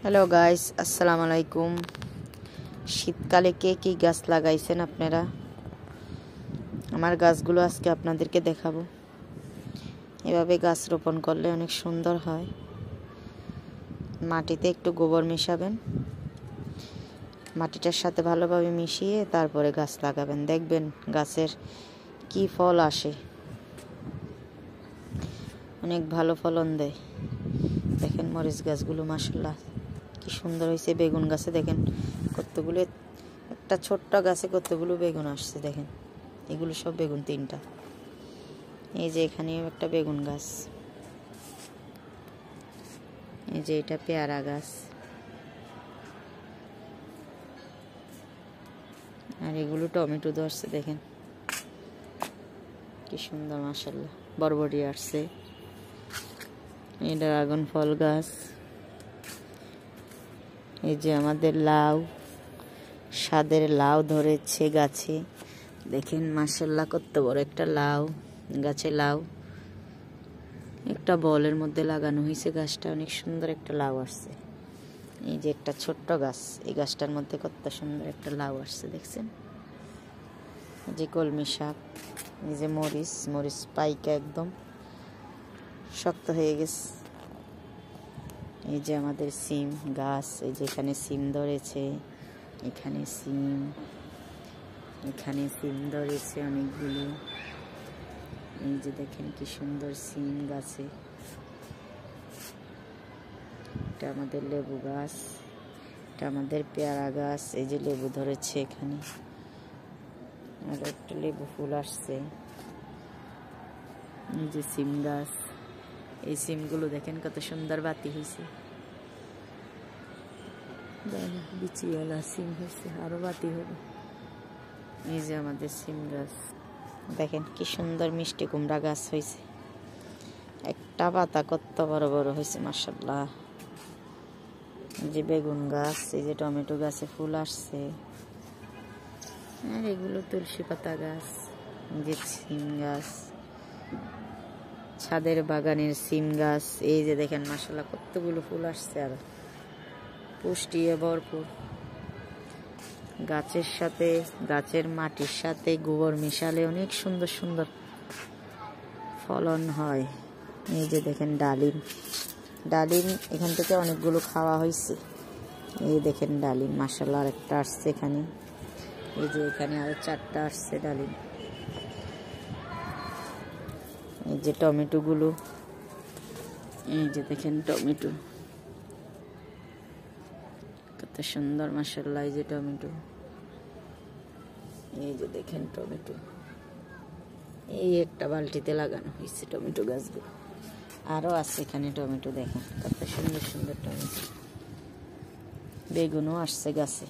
Hello guys, আসসালামু আলাইকুম। শীতকালে কে কী গাছ লাগাইছেন আপনারা? আমার গাছগুলো আজকে আপনাদেরকে দেখাবো। এভাবে গাছ রোপণ করলে অনেক সুন্দর হয়। মাটিতে একটু গোবর মেশাবেন, মাটিটার সাথে ভালোভাবে মিশিয়ে তারপরে গাছ লাগাবেন। দেখবেন গাছের কি ফল আসে, অনেক ভালো ফলন দেয়। দেখেন মরিচ গাছগুলো মাশাআল্লাহ কি সুন্দর হয়েছে। বেগুন গাছে দেখেন কতগুলো, একটা ছোট্ট গাছে কতগুলো বেগুন আসছে। দেখেন এগুলো সব বেগুন, 3টা। এই যে এখানেও একটা বেগুন গাছ, এই যে এটা পেয়ারা গাছ, আর এগুলো টমেটো ধরছে। দেখেন কি সুন্দর মাশাআল্লাহ, বরবটি আসছে। এই ড্রাগন ফল গাছ, এই যে আমাদের লাউ, স্বাদের লাউ ধরেছে গাছে। দেখেন মাশাআল্লাহ কত বড় একটা লাউ গাছে। লাউ একটা বলের মধ্যে লাগানো হয়েছে, গাছটা অনেক সুন্দর একটা লাউ আসছে। এই যে একটা ছোট্ট গাছ, এই গাছটার মধ্যে কত সুন্দর একটা লাউ আসছে দেখছেন। এই যে কলমি শাক, এই যে মরিচ, মরিচ পাইকা একদম শক্ত হয়ে গেছে। এই যে আমাদের সিম গাছ, এই যে এখানে সিম ধরেছে, এখানে সিম, এখানে সিম ধরেছে অনেকগুলো। এই যে দেখেন কি সুন্দর সিম গাছে। এটা আমাদের লেবু গাছ, এটা আমাদের পেয়ারা গাছ। এই যে লেবু ধরেছে এখানে, আর একটা লেবু ফুল আসছে। এই যে সিম গাছ, এই সিমগুলো দেখেন কত সুন্দর বাতি হয়েছে। বিচিওয়ালা সিম হয়েছে, আরো বাতি হবে। এই যে আমাদের সিম গাছ, দেখেন কি সুন্দর মিষ্টি কুমড়া গাছ হয়েছে। একটা পাতা কত বড় বড় হয়েছে মাশাআল্লাহ। এই যে বেগুন গাছ, এই যে টমেটো গাছে ফুল আসছে। আর এগুলো তুলসী পাতা গাছ, এই যে সিম গাছ, ছাদের বাগানের সিম গাছ। এই যে দেখেন মাশাআল্লাহ কতগুলো ফুল আসছে, আর পুষ্টি ভরপুর। গাছের সাথে, গাছের মাটির সাথে গোবর মিশালে অনেক সুন্দর সুন্দর ফলন হয়। এই যে দেখেন ডালিম, ডালিম এখান থেকে অনেকগুলো খাওয়া হয়েছে। এই দেখেন ডালিম মাশাআল্লাহ আরেকটা আসছে এখানে। এই যে এখানে আরো 4টা আসছে ডালিম। এই যে টমেটো গুলো, এই যে দেখেন টমেটো কত সুন্দর মাশাআল্লাহ। এই যে টমেটো, এই যে দেখেন টমেটো, এই একটা বালতিতে লাগানো হয়েছে টমেটো গাছগুলো। আরো আছে এখানে টমেটো, দেখেন কত সুন্দর সুন্দর টমেটো। বেগুনও আসছে গাছে,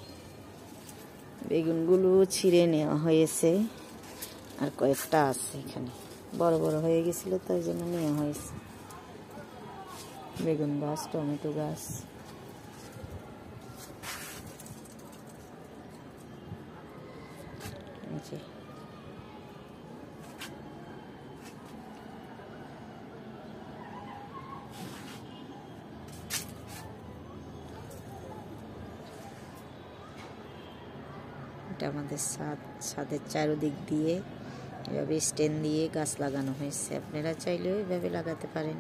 বেগুনগুলো ছিঁড়ে নেওয়া হয়েছে, আর কয়েকটা আছে এখানে, বড় বড় হয়ে গেছিল তো এই জন্য নেওয়া হয়েছে। বেগুন গাছ, টমেটো গাছ, এটা আমাদের ছাদ, ছাদের চারদিক দিয়ে এভাবে স্ট্যান্ড দিয়ে গাছ লাগানো হয়েছে। আপনারা চাইলেও এভাবে লাগাতে পারেন।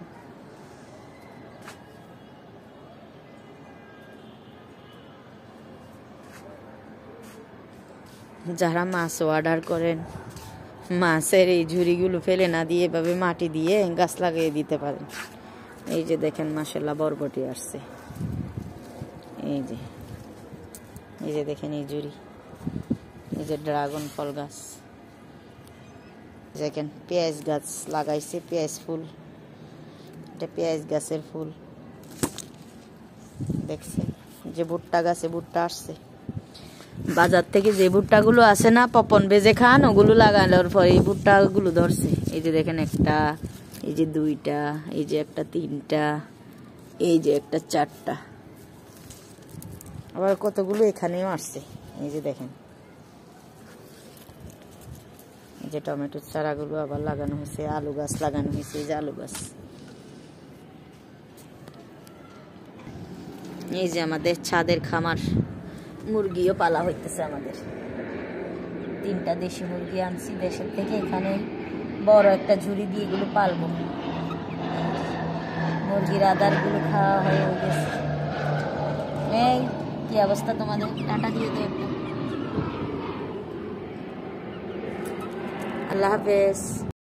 যারা মাছ অর্ডার করেন, মাছের এই ঝুড়িগুলো ফেলে না দিয়ে এভাবে মাটি দিয়ে গাছ লাগিয়ে দিতে পারেন। এই যে দেখেন মাশাআল্লাহ বরবটি আসছে। এই যে, এই যে দেখেন এই ঝুড়ি, এই যে ড্রাগন ফল গাছ, দেখেন পেঁয়াজ গাছ লাগাইছে, পেঁয়াজ ফুল, এটা পেঁয়াজ গাছের ফুল দেখছেন। যে ভুট্টা গাছে ভুট্টা আসছে, বাজার থেকে যে ভুট্টাগুলো আসে না পপন ভেজে খান, ওগুলো লাগানোর পরে এই ভুট্টাগুলো ধরছে। এই যে দেখেন একটা, এই যে 2টা, এই যে একটা 3টা, এই যে একটা 4টা, আবার কতগুলো এখানেও আসছে। এই যে দেখেন, এই যে টমেটোর চারাগুলো আবার লাগানো হয়েছে, আলু গাছ লাগানো হয়েছে। এই যে আলু গাছ, এই যে আমাদের ছাদের খামার, মুরগিও পালা হইতেছে আমাদের। 3টা দেশি মুরগি আনছি দেশের থেকে, এখানে বড় একটা ঝুড়ি দিয়ে এগুলো পালবো। মুরগির আদারগুলো খাওয়া হয়ে গেছে। এই কি অবস্থা তোমাদের? টাটা দিয়ে তো একটু। আল্লাহ হাফেজ।